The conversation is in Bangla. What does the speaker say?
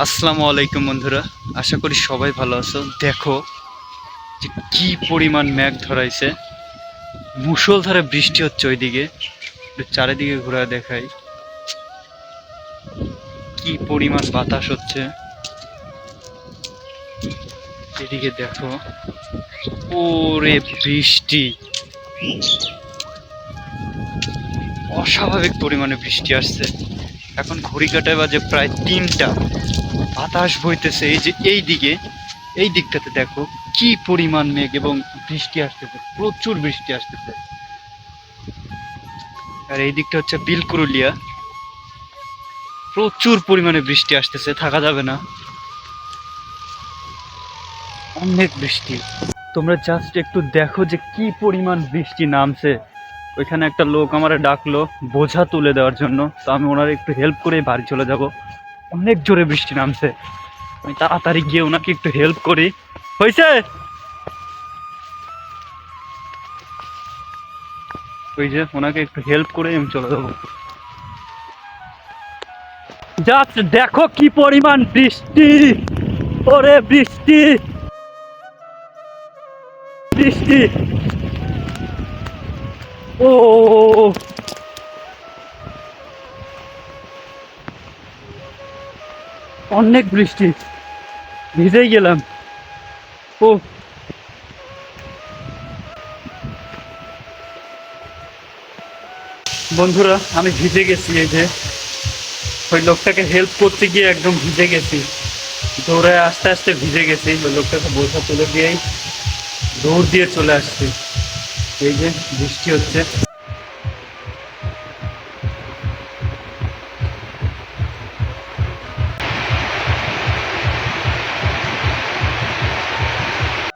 আসসালামু আলাইকুম বন্ধুরা, আশা করি সবাই ভালো আছো। দেখো যে কি পরিমাণ মেঘ ধরাইছে, মুষলধারে বৃষ্টি হচ্ছে ওইদিকে। একটু চারিদিকে ঘুরে দেখাই, কি পরিমাণ বাতাস হচ্ছে। এদিকে দেখো, ওরে বৃষ্টি, অস্বাভাবিক পরিমাণে বৃষ্টি আসছে। এখন ঘড়ি কাটায় বাজে প্রায় 3টা। বাতাস বইতেছে এই যে এই দিকে, এই দিকটাতে দেখো কি পরিমাণ মেঘ এবং বৃষ্টি আসতেছে, প্রচুর বৃষ্টি আসতেছে। আর এই দিকটা হচ্ছে বিলকুরুলিয়া, প্রচুর পরিমাণে বৃষ্টি আসতেছে, থাকা যাবে না, অনেক বৃষ্টি। তোমরা জাস্ট একটু দেখো যে কি পরিমাণ বৃষ্টি নামছে। ওইখানে একটা লোক আমারে ডাকলো বোঝা তুলে দেওয়ার জন্য, তো আমি ওনার একটু হেল্প করে বাড়ি চলে যাব। অনেক জোরে বৃষ্টি নামছে, আমি তাড়াতাড়ি গিয়ে ওনাকে একটু হেল্প করি। হয়েছে, ওই যে ওনাকে একটু হেল্প করে আমি চলে যাবো। জাস্ট দেখো কি পরিমাণ বৃষ্টি, ওরে বৃষ্টি, বৃষ্টি, ও অনেক বৃষ্টি, ভিজেই গেলাম। ও বন্ধুরা, আমি ভিজে গেছি। এই যে ওই লোকটাকে হেল্প করতে গিয়ে একদম ভিজে গেছি, দৌড়ে আস্তে আস্তে ভিজে গেছি। ওই লোকটাকে বোঝা তুলে দিয়েই দৌড় দিয়ে চলে আসছি। এই যে বৃষ্টি হচ্ছে।